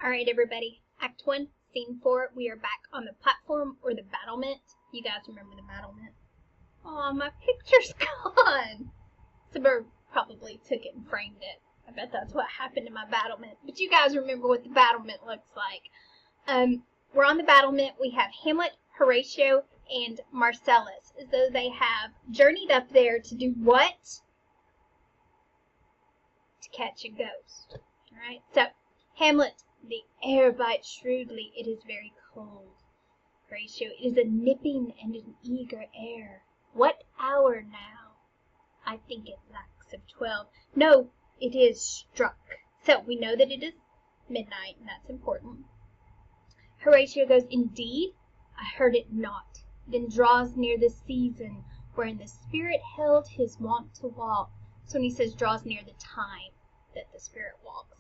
All right, everybody. Act 1, Scene 4. We are back on the platform or the battlement. You guys remember the battlement? Oh, my picture's gone. Somebody probably took it and framed it. I bet that's what happened to my battlement. But you guys remember what the battlement looks like. We're on the battlement. We have Hamlet, Horatio, and Marcellus, as though they have journeyed up there to do what? To catch a ghost. All right. So, Hamlet. The air bites shrewdly, it is very cold. Horatio, it is a nipping and an eager air. What hour now? I think it lacks of 12. No, it is struck. So we know that it is midnight, and that's important. Horatio goes, Indeed, I heard it not. Then draws near the season, wherein the spirit held his wont to walk. So when he says draws near the time that the spirit walks.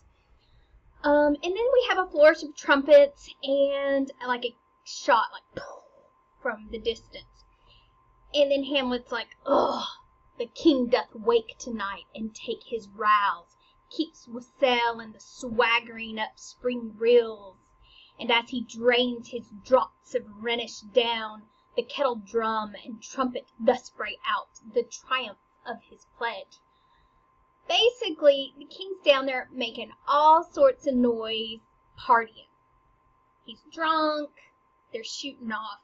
And then we have a flourish of trumpets and like a shot, like from the distance. And then Hamlet's like, Ugh, the king doth wake tonight and take his rouse, keeps wassail and the swaggering up spring rills. And as he drains his draughts of Rhenish down, the kettle drum and trumpet thus bray out the triumph of his pledge. Basically, the king's down there making all sorts of noise, partying. He's drunk, they're shooting off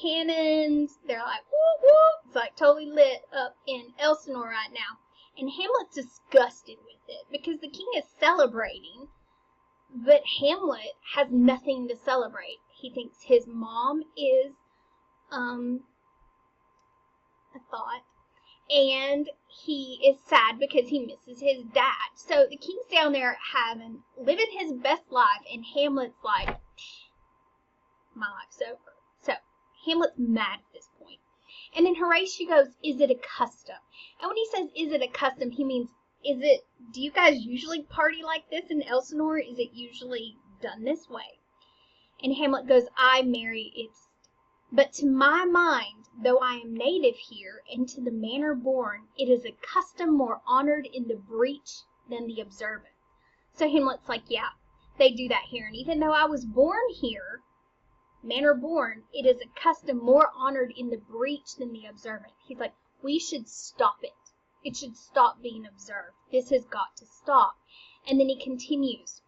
cannons, they're like, whoop, whoop. It's like totally lit up in Elsinore right now. And Hamlet's disgusted with it because the king is celebrating, but Hamlet has nothing to celebrate. He thinks his mom is, a thought. And he is sad because he misses his dad. So the king's down there living his best life, and Hamlet's like, my life's over. So Hamlet's mad at this point. And then Horatio goes, is it a custom? And when he says, is it a custom, he means, do you guys usually party like this in Elsinore? Is it usually done this way? And Hamlet goes, I marry, but to my mind, though I am native here, and to the manner born, it is a custom more honored in the breach than the observant. So Hamlet's like, yeah, they do that here. And even though I was born here, manner born, it is a custom more honored in the breach than the observant. He's like, we should stop it. It should stop being observed. This has got to stop. And then he continues,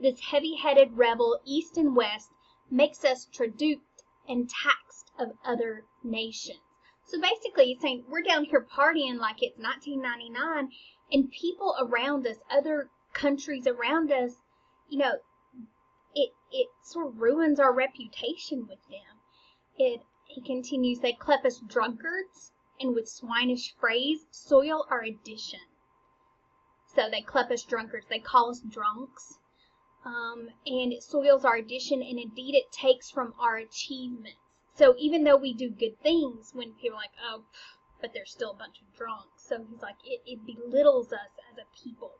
this heavy-headed rebel, east and west, makes us traduced and taxed of other nations. So basically he's saying we're down here partying like it's 1999, and people around us, other countries around us, it sort of ruins our reputation with them. He continues, they clep us drunkards, and with swinish phrase soil our addition. So they clep us drunkards, they call us drunks. And it soils our addition, and indeed it takes from our achievements. So even though we do good things, when people are like, oh, but they're still a bunch of drunks. So he's like, it belittles us as a people.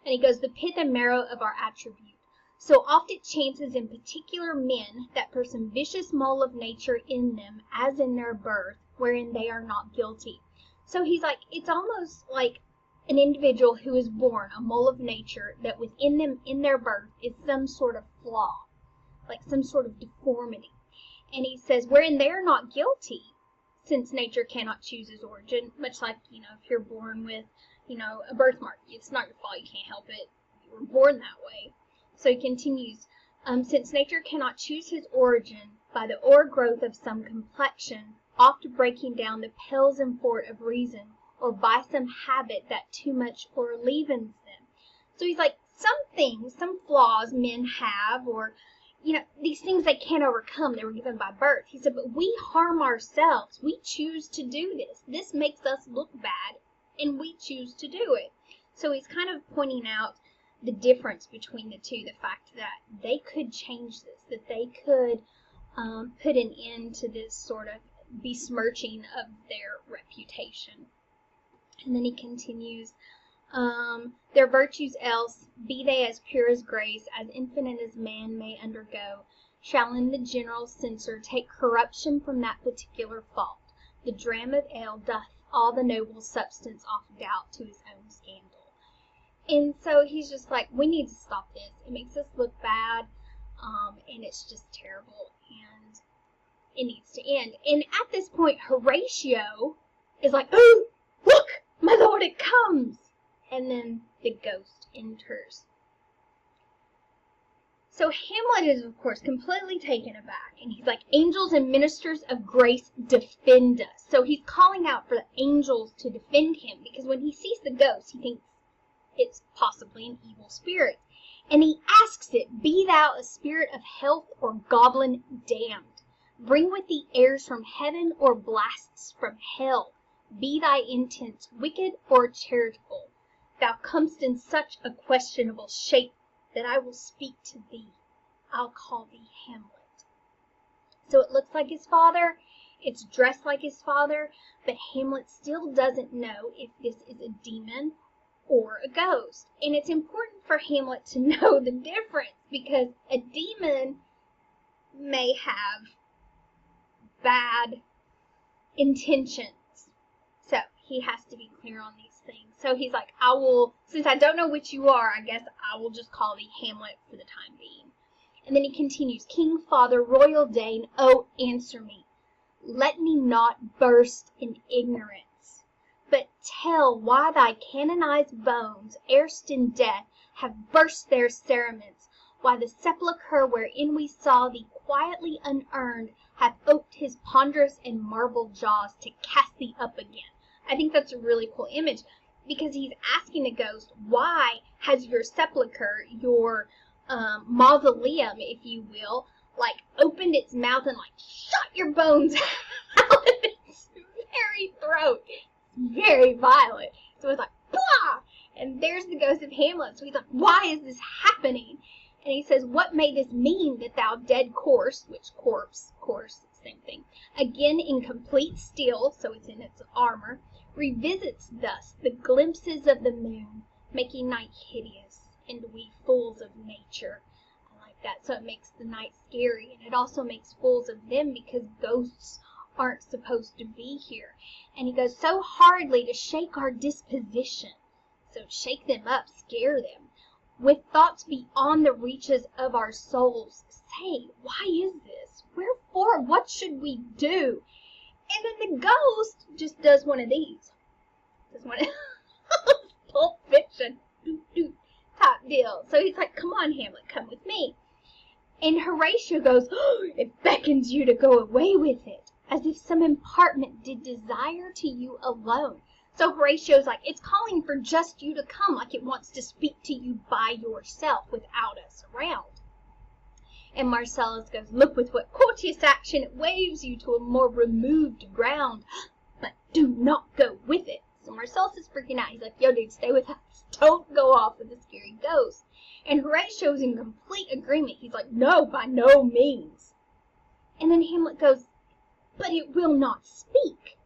And he goes, the pith and marrow of our attribute. So oft it chances in particular men that per some vicious mole of nature in them, as in their birth, wherein they are not guilty. So he's like, it's almost like an individual who is born, a mole of nature, that within them, in their birth, is some sort of flaw, like some sort of deformity. And he says, wherein they are not guilty, since nature cannot choose his origin, much like, if you're born with, a birthmark, it's not your fault, you can't help it, you were born that way. So he continues, since nature cannot choose his origin, by the o'ergrowth of some complexion, oft breaking down the pales and fort of reason, or by some habit that too much o'erleavens them. So he's like, some flaws men have, or, these things they can't overcome, they were given by birth. He said, but we harm ourselves. We choose to do this. This makes us look bad, and we choose to do it. So he's kind of pointing out the difference between the two, the fact that they could change this, that they could put an end to this sort of besmirching of their reputation. And then he continues, their virtues else, be they as pure as grace, as infinite as man may undergo, shall in the general censor take corruption from that particular fault. The dram of ale doth all the noble substance off doubt to his own scandal. And so he's just like, we need to stop this. It makes us look bad, and it's just terrible, and it needs to end. And at this point, Horatio is like, oh, look, my lord, it comes. And then the ghost enters. So Hamlet is, of course, completely taken aback, and he's like, angels and ministers of grace, defend us. So he's calling out for the angels to defend him, because when he sees the ghost, he thinks it's possibly an evil spirit. And he asks it, be thou a spirit of health or goblin damned? Bring with thee airs from heaven or blasts from hell? Be thy intent wicked or charitable? Thou comest in such a questionable shape that I will speak to thee. I'll call thee Hamlet. So it looks like his father, it's dressed like his father, but Hamlet still doesn't know if this is a demon or a ghost. And it's important for Hamlet to know the difference, because a demon may have bad intentions. So he has to be clear on these things. So he's like, since I don't know which you are, I guess I will just call thee Hamlet for the time being. And then he continues, King, Father, Royal Dane, oh, answer me. Let me not burst in ignorance, but tell why thy canonized bones, erst in death, have burst their cerements, why the sepulchre wherein we saw thee quietly unurned hath oped his ponderous and marble jaws to cast thee up again. I think that's a really cool image, because he's asking the ghost, why has your sepulchre, your mausoleum, if you will, like opened its mouth and like shot your bones out of its very throat? It's very violent. So it's like, blah! And there's the ghost of Hamlet. So he's like, why is this happening? And he says, what may this mean that thou dead corse, which corpse, same thing, again in complete steel, so it's in its armor, revisits thus the glimpses of the moon, making night hideous, and we fools of nature. I like that. So it makes the night scary, and it also makes fools of them, because ghosts aren't supposed to be here. And he goes, so hardly to shake our disposition. So shake them up, scare them. With thoughts beyond the reaches of our souls, say, why is this? Wherefore? What should we do? And then the ghost just does one of these. Does one of Pulp Fiction. Top deal. So he's like, come on, Hamlet, come with me. And Horatio goes, oh, it beckons you to go away with it, as if some impartment did desire to you alone. So Horatio's like, it's calling for just you to come, like it wants to speak to you by yourself without us around. And Marcellus goes, look with what courteous action it waves you to a more removed ground, but do not go with it. So Marcellus is freaking out. He's like, yo, dude, stay with us. Don't go off with the scary ghost. And Horatio's in complete agreement. He's like, no, by no means. And then Hamlet goes, but it will not speak.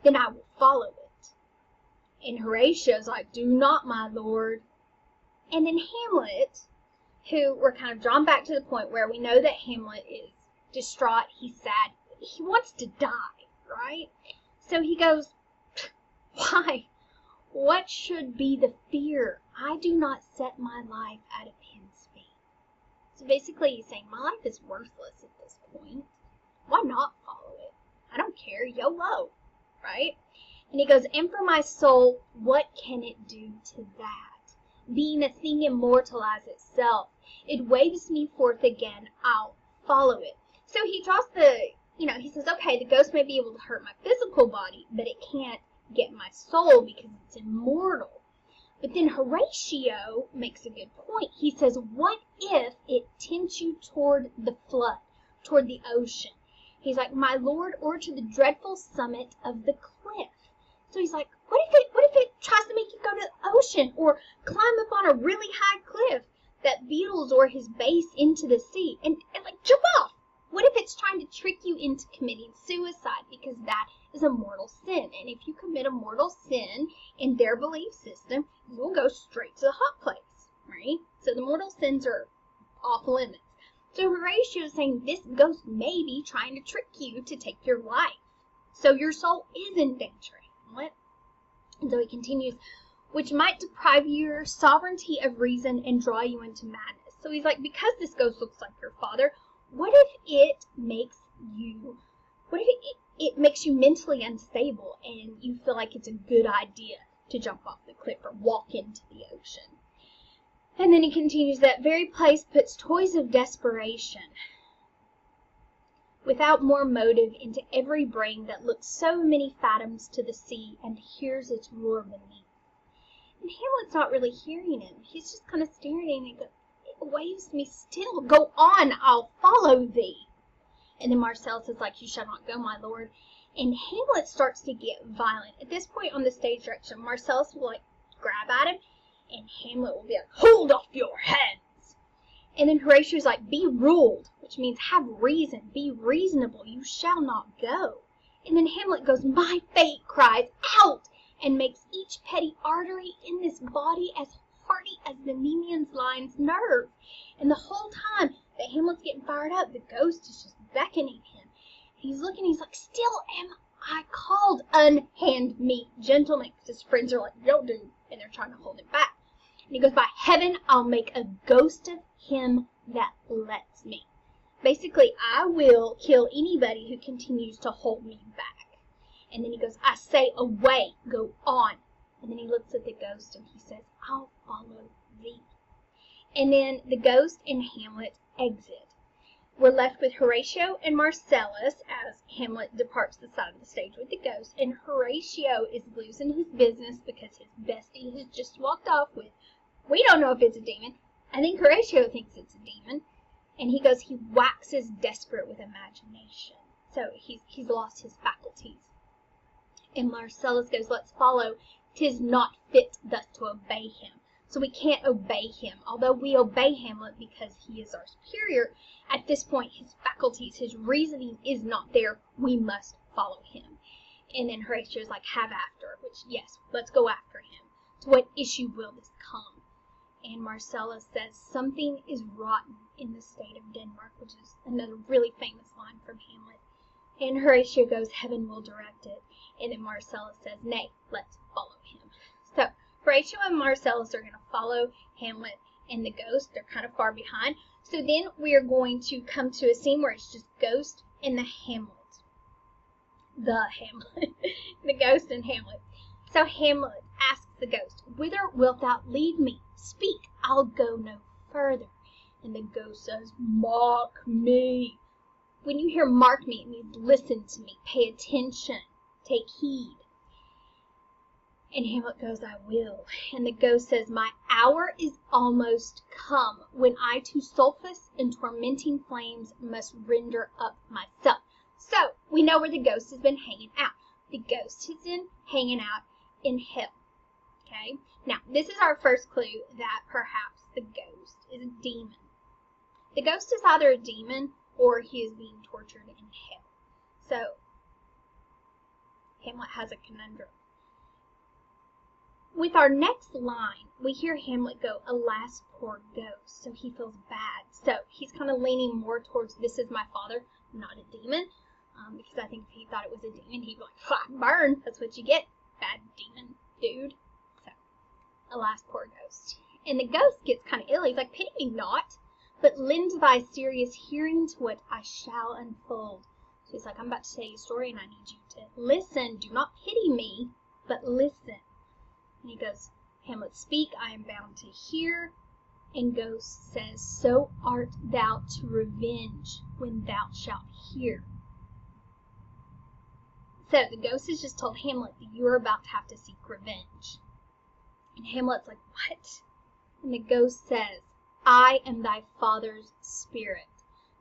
Then I will follow it. And Horatio's like, do not, my lord. And then Hamlet, who we're kind of drawn back to the point where we know that Hamlet is distraught, he's sad, he wants to die, right? So he goes, why? What should be the fear? I do not set my life at a pin's fee. So basically he's saying, my life is worthless at this point. Why not follow it? I don't care, YOLO, right? And he goes, and for my soul, what can it do to that? Being a thing immortal as itself, it waves me forth again, I'll follow it. So he draws he says, okay, the ghost may be able to hurt my physical body, but it can't get my soul because it's immortal. But then Horatio makes a good point. He says, what if it tempts you toward the flood, toward the ocean? He's like, my lord, or to the dreadful summit of the cliff. So he's like, what if it tries to make you go to the ocean or climb up on a really high cliff that beetles or his base into the sea and like jump off? What if it's trying to trick you into committing suicide, because that is a mortal sin? And if you commit a mortal sin in their belief system, you will go straight to the hot place, right? So the mortal sins are off limits. So Horatio is saying this ghost may be trying to trick you to take your life. So your soul is in danger. What? And so he continues, which might deprive your sovereignty of reason and draw you into madness. So he's like, because this ghost looks like your father, what if it makes you mentally unstable and you feel like it's a good idea to jump off the cliff or walk into the ocean? And then he continues, that very place puts toys of desperation without more motive into every brain that looks so many fathoms to the sea and hears its roar beneath. And Hamlet's not really hearing him. He's just kind of staring at him and goes, it waves me still. Go on, I'll follow thee. And then Marcellus is like, you shall not go, my lord. And Hamlet starts to get violent. At this point on the stage direction, Marcellus will grab at him, and Hamlet will be like, hold off your hands. And then Horatio's like, be ruled, which means have reason, be reasonable, you shall not go. And then Hamlet goes, my fate cries out, and makes each petty artery in this body as hearty as the Nemean's lion's nerve. And the whole time that Hamlet's getting fired up, the ghost is just beckoning him. He's looking, he's like, still am I called? Unhand me, gentlemen. Because his friends are like, yo, dude. And they're trying to hold him back. And he goes, by heaven, I'll make a ghost of him that lets me. Basically, I will kill anybody who continues to hold me back. And then he goes, I say, away, go on. And then he looks at the ghost and he says, I'll follow thee. And then the ghost and Hamlet exit. We're left with Horatio and Marcellus as Hamlet departs the side of the stage with the ghost. And Horatio is losing his business because his bestie has just walked off with, we don't know if it's a demon. I think Horatio thinks it's a demon. And he goes, he waxes desperate with imagination. So he's lost his faculties. And Marcellus goes, let's follow. 'Tis not fit thus to obey him. So we can't obey him. Although we obey Hamlet because he is our superior, at this point his faculties, his reasoning is not there. We must follow him. And then Horatio is like, have after, which, yes, let's go after him. To what issue will this come? And Marcellus says, something is rotten in the state of Denmark, which is another really famous line from Hamlet. And Horatio goes, heaven will direct it. And then Marcellus says, nay, let's follow him. So Horatio and Marcellus are going to follow Hamlet and the ghost. They're kind of far behind. So then we are going to come to a scene where it's just ghost and the Hamlet. The ghost and Hamlet. So Hamlet asks the ghost, whither wilt thou lead me? Speak, I'll go no further. And the ghost says, mark me. When you hear mark me, it means listen to me, pay attention, take heed. And Hamlet goes, I will. And the ghost says, my hour is almost come, when I to sulphus and tormenting flames must render up myself. So, we know where the ghost has been hanging out. The ghost has been hanging out in hell. Okay? Now, this is our first clue that perhaps the ghost is a demon. The ghost is either a demon or he is being tortured in hell. So, Hamlet has a conundrum. With our next line, we hear Hamlet go, alas, poor ghost. So he feels bad. So he's kind of leaning more towards, this is my father, not a demon. Because I think if he thought it was a demon, he'd be like, burn, that's what you get, bad demon dude. So, alas, poor ghost. And the ghost gets kind of ill. He's like, pity me not, but lend thy serious hearing to what I shall unfold. So he's like, I'm about to tell you a story and I need you to listen. Do not pity me, but listen. And he goes, Hamlet, speak, I am bound to hear. And Ghost says, so art thou to revenge when thou shalt hear. So the ghost has just told Hamlet that you are about to have to seek revenge. And Hamlet's like, what? And the ghost says, I am thy father's spirit,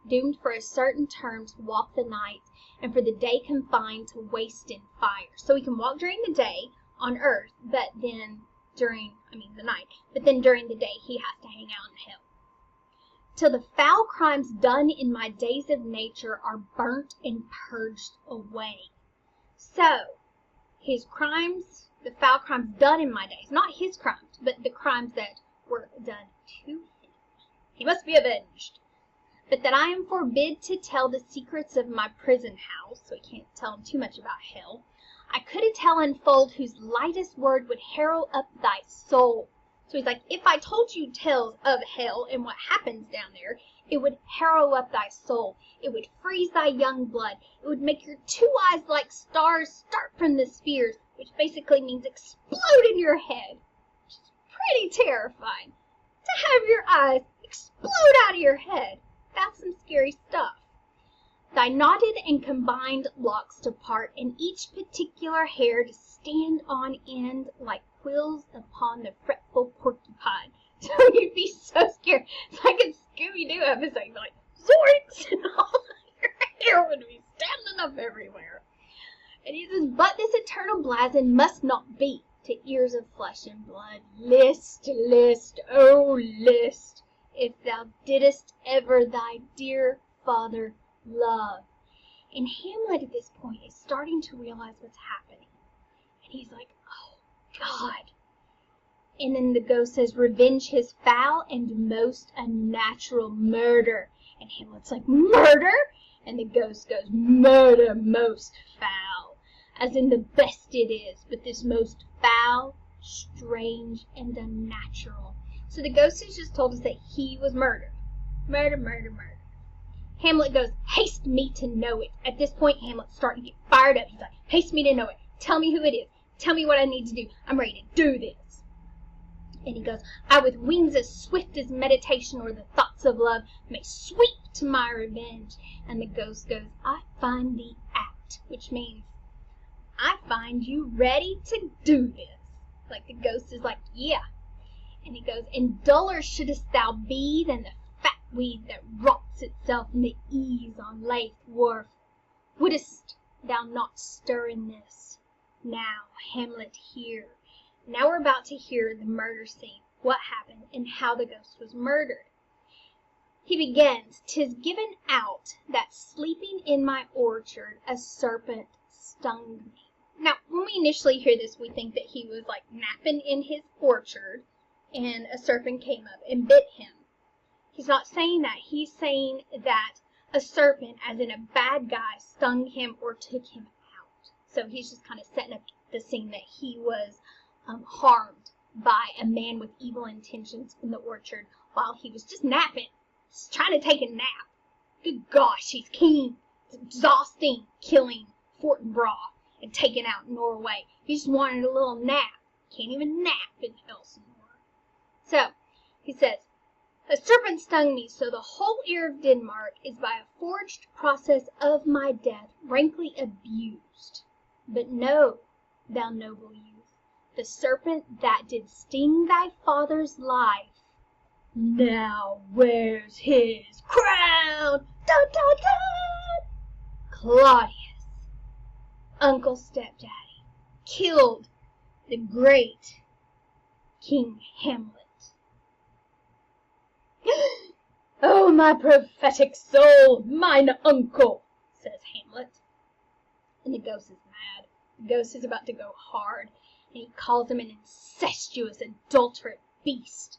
doomed for a certain term to walk the night, and for the day confined to waste in fire. So he can walk during the day on earth, but then during the day he has to hang out in hell. Till the foul crimes done in my days of nature are burnt and purged away. So, his crimes, the foul crimes done in my days, not his crimes, but the crimes that were done to him. He must be avenged. But that I am forbid to tell the secrets of my prison house, so he can't tell him too much about hell. I could tell unfold whose lightest word would harrow up thy soul. So he's like, if I told you tales of hell and what happens down there, it would harrow up thy soul. It would freeze thy young blood. It would make your two eyes like stars start from the spheres, which basically means explode in your head. Which is pretty terrifying. To have your eyes explode out of your head. That's some scary stuff. Thy knotted and combined locks to part, and each particular hair to stand on end like quills upon the fretful porcupine. So you'd be so scared. It's like a Scooby-Doo episode. You'd be like, Zorks! And all your hair would be standing up everywhere. And he says, but this eternal blazon must not be to ears of flesh and blood. List, list, oh list, if thou didst ever thy dear father love. And Hamlet at this point is starting to realize what's happening. And he's like, oh God. And then the ghost says, revenge his foul and most unnatural murder. And Hamlet's like, murder? And the ghost goes, murder most foul. As in the best it is, but this most foul, strange, and unnatural. So the ghost has just told us that he was murdered. Murder, murder, murder. Hamlet goes, haste me to know it. At this point, Hamlet's starting to get fired up. He's like, haste me to know it. Tell me who it is. Tell me what I need to do. I'm ready to do this. And he goes, I with wings as swift as meditation or the thoughts of love may sweep to my revenge. And the ghost goes, I find thee apt, which means I find you ready to do this. Like the ghost is like, yeah. And he goes, and duller shouldst thou be than the fat weed that rots itself in the ease on Lathe wharf. Wouldst thou not stir in this? Now, Hamlet, hear. Now we're about to hear the murder scene, what happened, and how the ghost was murdered. He begins, 'tis given out that sleeping in my orchard a serpent stung me. Now, when we initially hear this, we think that he was like napping in his orchard and a serpent came up and bit him. He's not saying that. He's saying that a serpent, as in a bad guy, stung him or took him out. So he's just kind of setting up the scene that he was harmed by a man with evil intentions in the orchard while he was just napping. He's trying to take a nap. Good gosh, he's keen. It's exhausting killing Fortinbras and taking out Norway. He just wanted a little nap. Can't even nap in Helsingborg. So, he says, a serpent stung me, so the whole ear of Denmark is by a forged process of my death rankly abused. But know, thou noble youth, the serpent that did sting thy father's life now wears his crown. Dun, dun, dun! Claudius, Uncle Stepdaddy, killed the great King Hamlet. Oh, my prophetic soul, mine uncle, says Hamlet. And the ghost is mad. The ghost is about to go hard. And he calls him an incestuous, adulterate beast,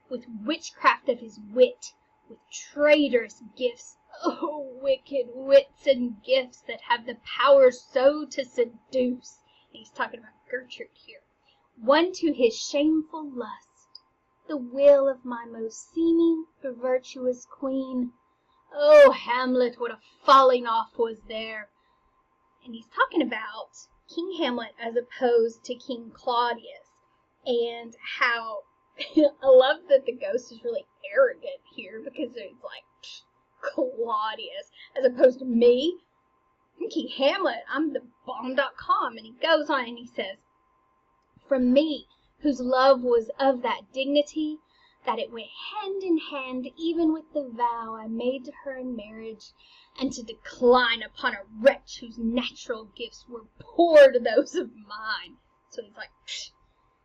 with witchcraft of his wit, with traitorous gifts, oh, wicked wits and gifts that have the power so to seduce. And he's talking about Gertrude here. One to his shameful lust, the will of my most seeming virtuous queen. Oh, Hamlet, what a falling off was there. And he's talking about King Hamlet as opposed to King Claudius, and how I love that the ghost is really arrogant here because it's like, Claudius, as opposed to me. I'm King Hamlet, I'm the bomb.com. And he goes on and he says, from me, whose love was of that dignity, that it went hand in hand even with the vow I made to her in marriage, and to decline upon a wretch whose natural gifts were poor to those of mine. So he's like,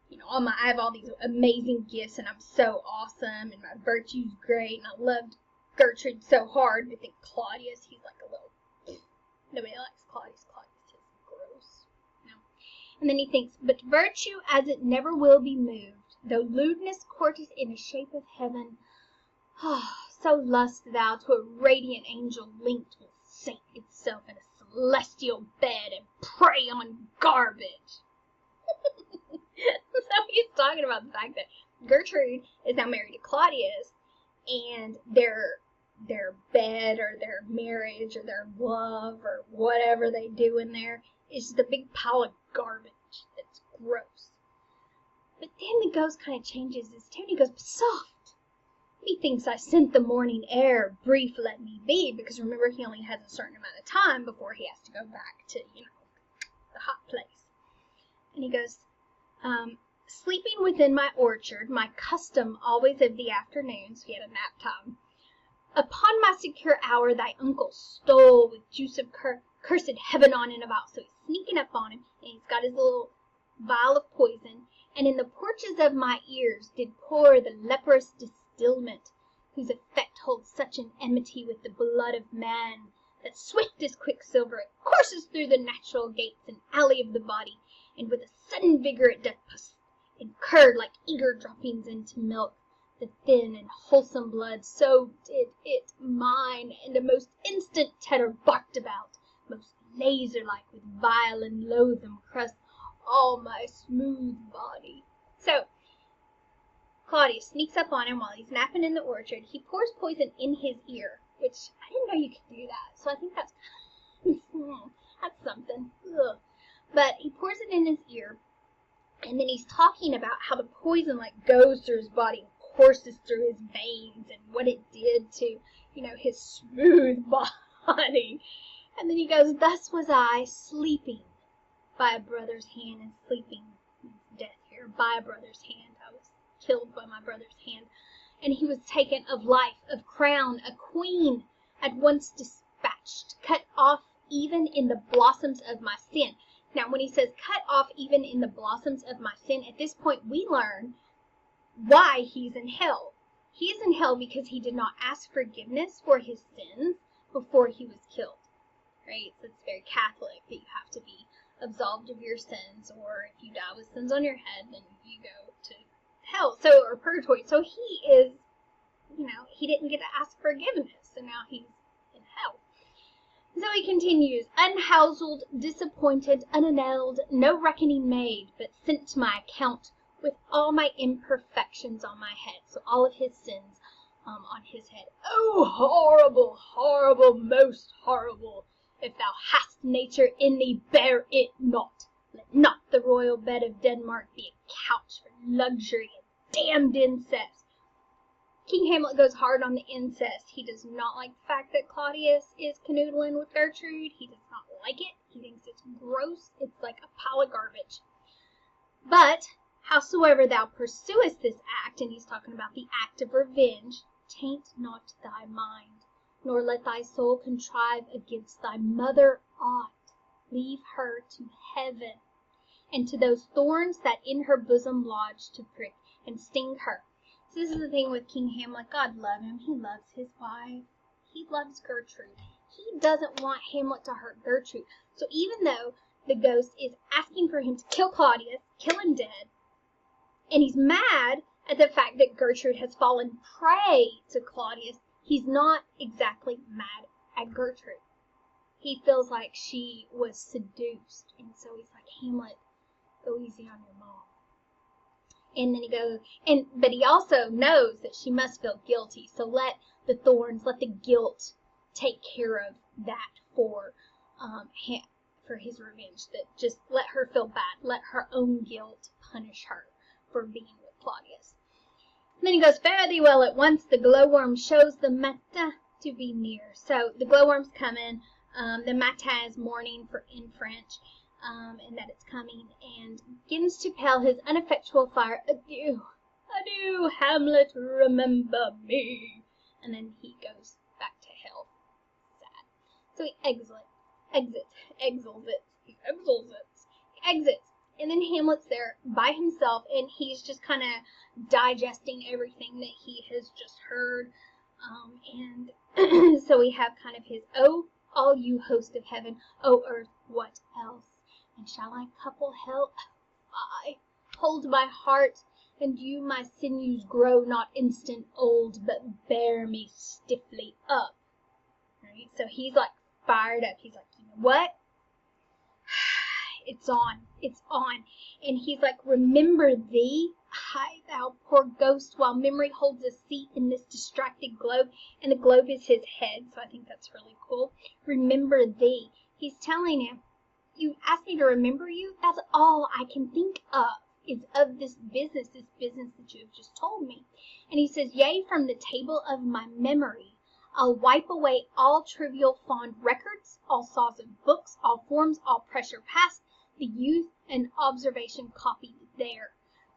you know, I have all these amazing gifts, and I'm so awesome, and my virtue's great, and I loved Gertrude so hard. But then Claudius, he's like a little, nobody likes Claudius. Claudius is gross. No. And then he thinks, but virtue as it never will be moved, though lewdness courteth in a shape of heaven, so lust thou to a radiant angel linked will sink itself in a celestial bed and prey on garbage. So he's talking about the fact that Gertrude is now married to Claudius, and their bed or their marriage or their love or whatever they do in there is just a big pile of garbage that's gross. But then the ghost kind of changes his tone. He goes, soft. Methinks I scent the morning air, brief let me be, because remember, he only has a certain amount of time before he has to go back to, the hot place. And he goes, sleeping within my orchard, my custom always of the afternoon, so he had a nap time. Upon my secure hour, thy uncle stole with juice of cursed heaven on and about. So he's sneaking up on him, and he's got his little vial of poison, and in the porches of my ears did pour the leprous distilment, whose effect holds such an enmity with the blood of man, that swift as quicksilver it courses through the natural gates and alley of the body, and with a sudden vigor it doth and curd like eager droppings into milk. The thin and wholesome blood, so did it mine, and a most instant terror barked about, most laser-like with vile and loathsome crust all my smooth body. So, Claudius sneaks up on him while he's napping in the orchard. He pours poison in his ear, which I didn't know you could do that, so I think that's something. Ugh. But he pours it in his ear, and then he's talking about how the poison goes through his body, courses through his veins, and what it did to, his smooth body. And then he goes, thus was I sleeping by a brother's hand, and sleeping means death here, by a brother's hand. I was killed by my brother's hand. And he was taken of life, of crown, a queen, at once dispatched, cut off even in the blossoms of my sin. Now, when he says cut off even in the blossoms of my sin, at this point we learn why he's in hell. He is in hell because he did not ask forgiveness for his sins before he was killed. Right? So it's very Catholic that you have to be absolved of your sins, or if you die with sins on your head, then you go to hell, or purgatory. So he is, he didn't get to ask forgiveness, so now he's in hell. So he continues, unhoused, disappointed, unanelled, no reckoning made, but sent to my account with all my imperfections on my head. So all of his sins on his head. Oh, horrible, horrible, most horrible. If thou hast nature in thee, bear it not. Let not the royal bed of Denmark be a couch for luxury and damned incest. King Hamlet goes hard on the incest. He does not like the fact that Claudius is canoodling with Gertrude. He does not like it. He thinks it's gross. It's like a pile of garbage. But howsoever thou pursuest this act, and he's talking about the act of revenge, taint not thy mind, nor let thy soul contrive against thy mother aught. Leave her to heaven, and to those thorns that in her bosom lodge to prick and sting her. So this is the thing with King Hamlet. God love him. He loves his wife. He loves Gertrude. He doesn't want Hamlet to hurt Gertrude. So even though the ghost is asking for him to kill Claudius, kill him dead, and he's mad at the fact that Gertrude has fallen prey to Claudius, he's not exactly mad at Gertrude. He feels like she was seduced, and so he's like, Hamlet, go easy on your mom. And then he goes, but he also knows that she must feel guilty, so let the thorns, let the guilt take care of that for his revenge. That just let her feel bad, let her own guilt punish her for being with Claudius. And then he goes, fare thee well at once, the glowworm shows the matin to be near. So the glowworm's coming, the matin is morning in French, and that it's coming, and begins to pale his ineffectual fire. Adieu, adieu, Hamlet, remember me. And then he goes back to hell, sad. So he exits. And then Hamlet's there by himself, and he's just kind of digesting everything that he has just heard. And so we have kind of his, oh, all you host of heaven, oh, earth, what else? And shall I couple hell? I hold my heart, and you my sinews grow not instant old, but bear me stiffly up. Right? So he's like fired up. He's like, you What? It's on. It's on. And he's like, remember thee, hi, thou poor ghost, while memory holds a seat in this distracted globe. And the globe is his head, so I think that's really cool. Remember thee. He's telling him, you asked me to remember you? That's all I can think is of this business that you have just told me. And he says, yea, from the table of my memory, I'll wipe away all trivial fond records, all saws of books, all forms, all pressure past, the youth and observation copied there.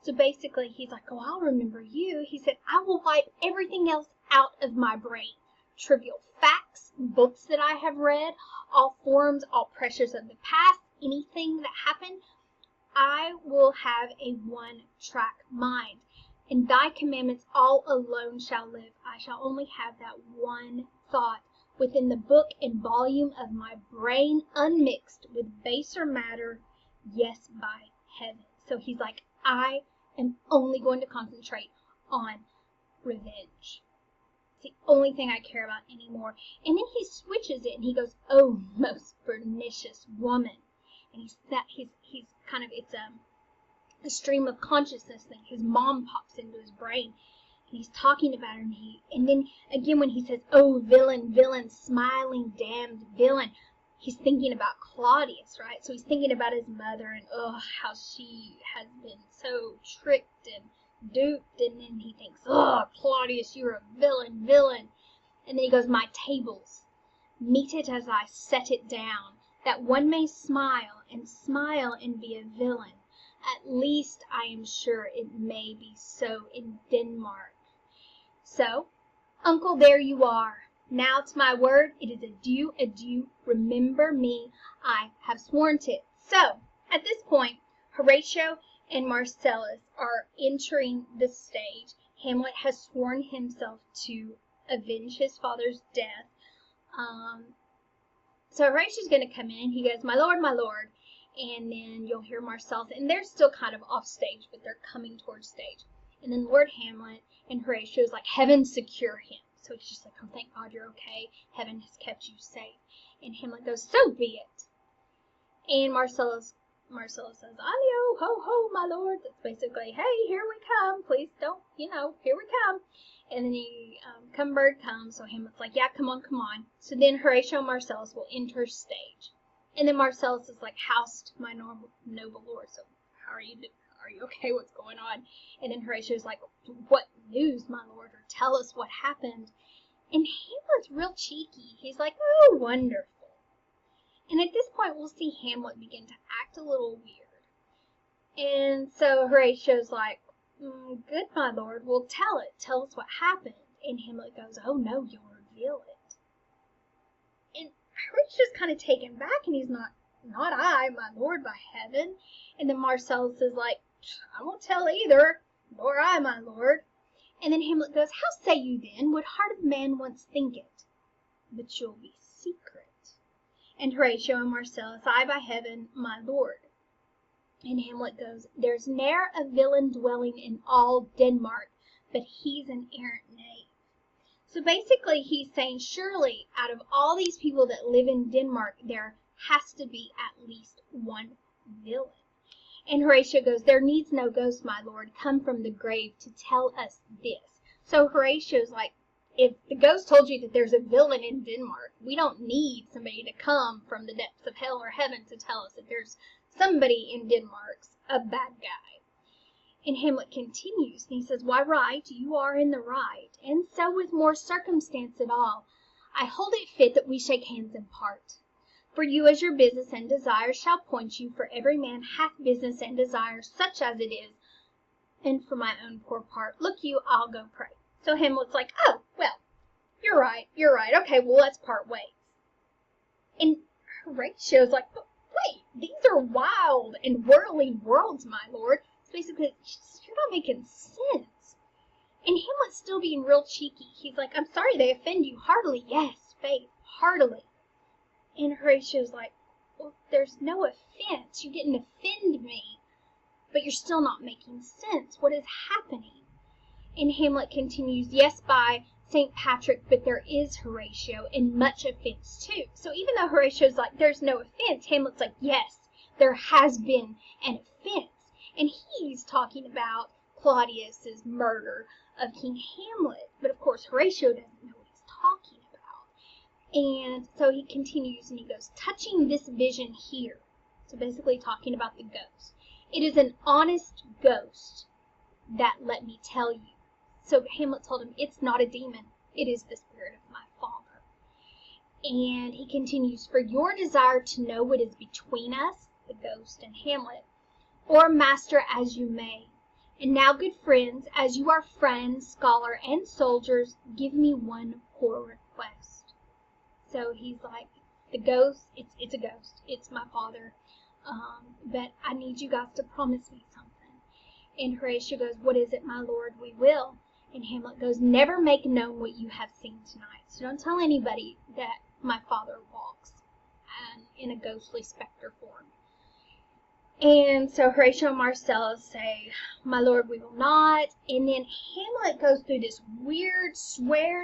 So basically, he's like, oh, I'll remember you. He said, I will wipe everything else out of my brain. Trivial facts, books that I have read, all forms, all pressures of the past, anything that happened, I will have a one-track mind. And thy commandments all alone shall live. I shall only have that one thought within the book and volume of my brain, unmixed with baser matter, yes, by heaven. So he's like, I am only going to concentrate on revenge. It's the only thing I care about anymore. And then he switches it and he goes, oh, most pernicious woman. And he's kind of, it's a stream of consciousness thing. His mom pops into his brain. And he's talking about her. And then again when he says, oh, villain, villain, smiling, damned villain, he's thinking about Claudius, right? So he's thinking about his mother and, oh, how she has been so tricked and duped. And then he thinks, oh, Claudius, you're a villain, villain. And then he goes, my tables, meet it as I set it down, that one may smile and be a villain. At least I am sure it may be so in Denmark. So, uncle, there you are. Now to my word, it is adieu, adieu. Remember me, I have sworn to it. So, at this point, Horatio and Marcellus are entering the stage. Hamlet has sworn himself to avenge his father's death. So Horatio's going to come in. He goes, my lord, and then you'll hear Marcellus, and they're still kind of off stage, but they're coming towards stage. And then Lord Hamlet and Horatio's like, heaven secure him. So he's just like, oh, thank God you're okay. Heaven has kept you safe. And Hamlet goes, so be it. And Marcellus says, Alio, ho, ho, my lord. That's basically, hey, here we come. Please don't, here we come. And then come bird comes. So Hamlet's like, yeah, come on, come on. So then Horatio and Marcellus will enter stage. And then Marcellus is like, housed, my noble lord. So how are you doing? Are you okay? What's going on? And then Horatio's like, what news, my lord? Or tell us what happened. And Hamlet's real cheeky. He's like, oh, wonderful. And at this point, we'll see Hamlet begin to act a little weird. And so Horatio's like, good, my lord. Well, tell it. Tell us what happened. And Hamlet goes, oh, no, you'll reveal it. And Horatio's kind of taken back, and he's not I, my lord, by heaven. And then Marcellus is like, I won't tell either, nor I, my lord. And then Hamlet goes, how say you then, would heart of man once think it? But you'll be secret. And Horatio and Marcellus, I by heaven, my lord. And Hamlet goes, there's ne'er a villain dwelling in all Denmark, but he's an errant knave. So basically he's saying, surely out of all these people that live in Denmark, there has to be at least one villain. And Horatio goes, there needs no ghost, my lord, come from the grave to tell us this. So Horatio's like, if the ghost told you that there's a villain in Denmark, we don't need somebody to come from the depths of hell or heaven to tell us that there's somebody in Denmark's a bad guy. And Hamlet continues, and he says, why, right, you are in the right, and so with more circumstance at all, I hold it fit that we shake hands and part. For you as your business and desires shall point you, for every man hath business and desires, such as it is. And for my own poor part, look you, I'll go pray. So Hamlet's like, oh, well, you're right, okay, well, let's part ways. And Horatio's like, but wait, these are wild and whirling worlds, my lord. So basically, you're not making sense. And Hamlet's still being real cheeky. He's like, I'm sorry they offend you heartily. Yes, faith, heartily. And Horatio's like, well, there's no offense. You didn't offend me. But you're still not making sense. What is happening? And Hamlet continues, yes, St. Patrick, but there is Horatio, and much offense too. So even though Horatio's like, there's no offense, Hamlet's like, yes, there has been an offense. And he's talking about Claudius's murder of King Hamlet. But of course, Horatio doesn't know what he's talking about. And so he continues and he goes, touching this vision here. So basically talking about the ghost. It is an honest ghost, that let me tell you. So Hamlet told him, it's not a demon. It is the spirit of my father. And he continues, for your desire to know what is between us, the ghost and Hamlet, or master as you may. And now, good friends, as you are friend, scholar, and soldiers, give me one poor request. So he's like, the ghost, it's a ghost. It's my father. But I need you guys to promise me something. And Horatio goes, what is it, my lord? We will. And Hamlet goes, never make known what you have seen tonight. So don't tell anybody that my father walks in a ghostly specter form. And so Horatio and Marcellus say, my lord, we will not. And then Hamlet goes through this weird swear.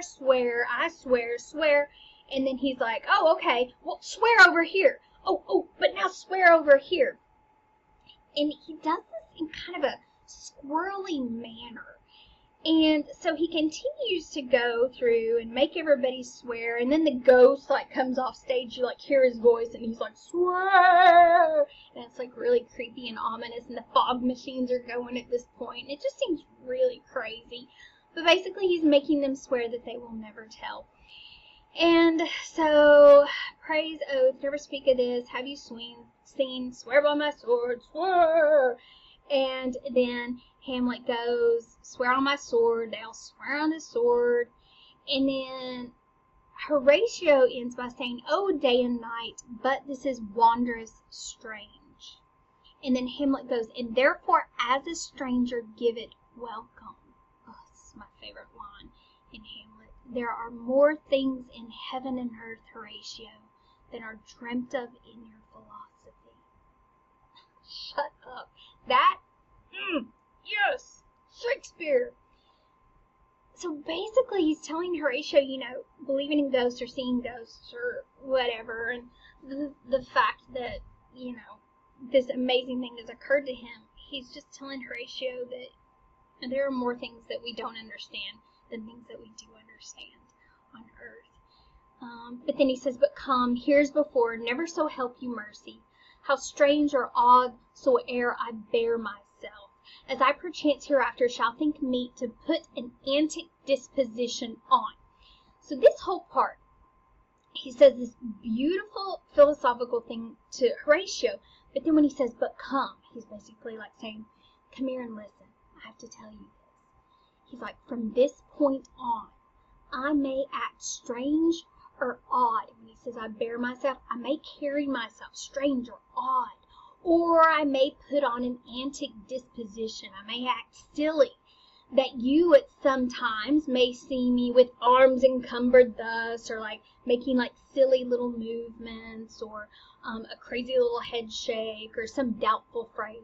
I swear. And then he's like, oh, okay, well, swear over here. Oh, but now swear over here. And he does this in kind of a squirrely manner. And so he continues to go through and make everybody swear, and then the ghost comes off stage. You hear his voice, and he's like, swear, and it's really creepy and ominous, and the fog machines are going at this point. It just seems really crazy. But basically he's making them swear that they will never tell. And so, praise oath, never speak of this, have you seen, swear by my sword, swear. And then Hamlet goes, swear on my sword. They all swear on his sword. And then Horatio ends by saying, oh, day and night, but this is wondrous strange. And then Hamlet goes, and therefore as a stranger give it welcome. Oh, this is my favorite line in Hamlet. There are more things in heaven and earth, Horatio, than are dreamt of in your philosophy. Shut up. That, yes, Shakespeare. So basically he's telling Horatio, believing in ghosts or seeing ghosts or whatever, and the fact that, this amazing thing has occurred to him, he's just telling Horatio that there are more things that we don't understand than things that we do understand on earth. But then he says, but come, here's before, never so help you mercy, how strange or odd soe'er I bear myself, as I perchance hereafter shall think meet to put an antic disposition on. So this whole part, he says this beautiful philosophical thing to Horatio, but then when he says, but come, he's basically saying, come here and listen, I have to tell you this. He's like, from this point on, I may act strange or odd. When he says I bear myself, I may carry myself strange or odd. Or I may put on an antic disposition. I may act silly, that you at some times may see me with arms encumbered thus, or making silly little movements, or a crazy little head shake, or some doubtful phrase.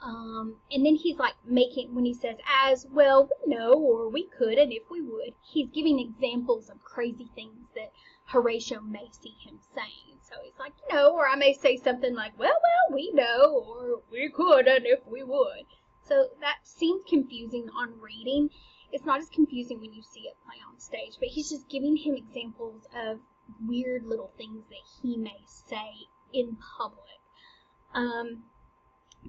And then he's making, when he says, as well, we know, or we could, and if we would, he's giving examples of crazy things that Horatio may see him saying. So he's like, or I may say something like, well, we know, or we could, and if we would. So that seems confusing on reading. It's not as confusing when you see it play on stage, but he's just giving him examples of weird little things that he may say in public.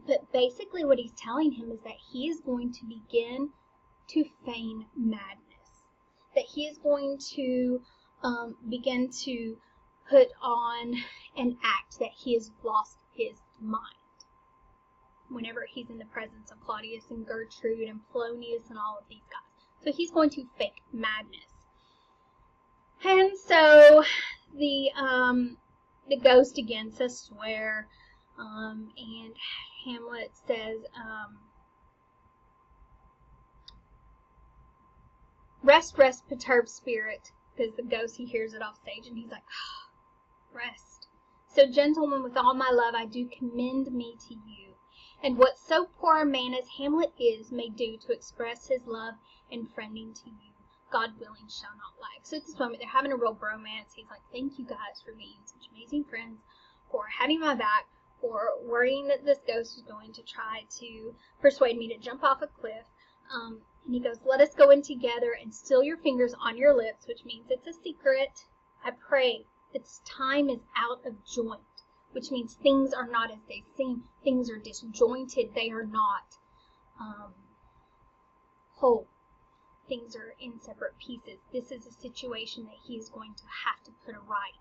But basically what he's telling him is that he is going to begin to feign madness. That he is going to begin to put on an act that he has lost his mind. Whenever he's in the presence of Claudius and Gertrude and Polonius and all of these guys. So he's going to fake madness. And so the ghost again says swear. And Hamlet says, rest, perturbed spirit, because the ghost, he hears it off stage, and he's like, rest. So, gentlemen, with all my love, I do commend me to you, and what so poor a man as Hamlet is may do to express his love and friending to you. God willing shall not lag. So at this moment, they're having a real bromance. He's like, thank you guys for being such amazing friends, for having my back, for worrying that this ghost was going to try to persuade me to jump off a cliff. And he goes, let us go in together and seal your fingers on your lips, which means it's a secret. I pray its time is out of joint, which means things are not as they seem. Things are disjointed. They are not whole. Things are in separate pieces. This is a situation that he is going to have to put right.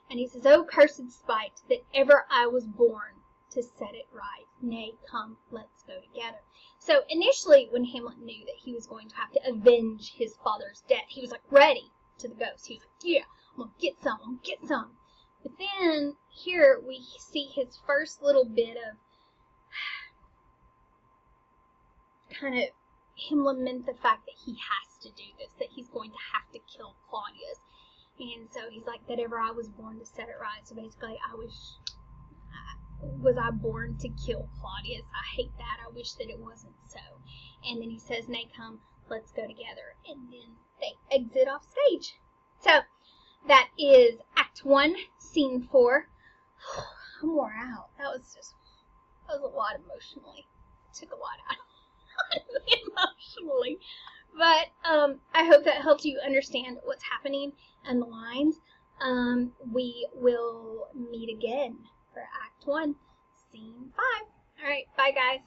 And he says, oh, cursed spite, that ever I was born to set it right. Nay, come, let's go together. So initially, when Hamlet knew that he was going to have to avenge his father's death, he was like ready to the ghost. He was like, yeah, I'm going to get some, I'm going to get some. But then here we see his first little bit of kind of him lament the fact that he has to do this, that he's going to have to kill Claudius. And so he's like, that ever I was born to set it right. So basically, was I born to kill Claudius? I hate that. I wish that it wasn't so. And then he says, nay, come, let's go together. And then they exit off stage. So that is Act 1, Scene 4. I'm wore out. That was a lot emotionally. It took a lot out of me emotionally. But I hope that helps you understand what's happening and the lines. We will meet again for Act 1, Scene 5. All right, bye guys.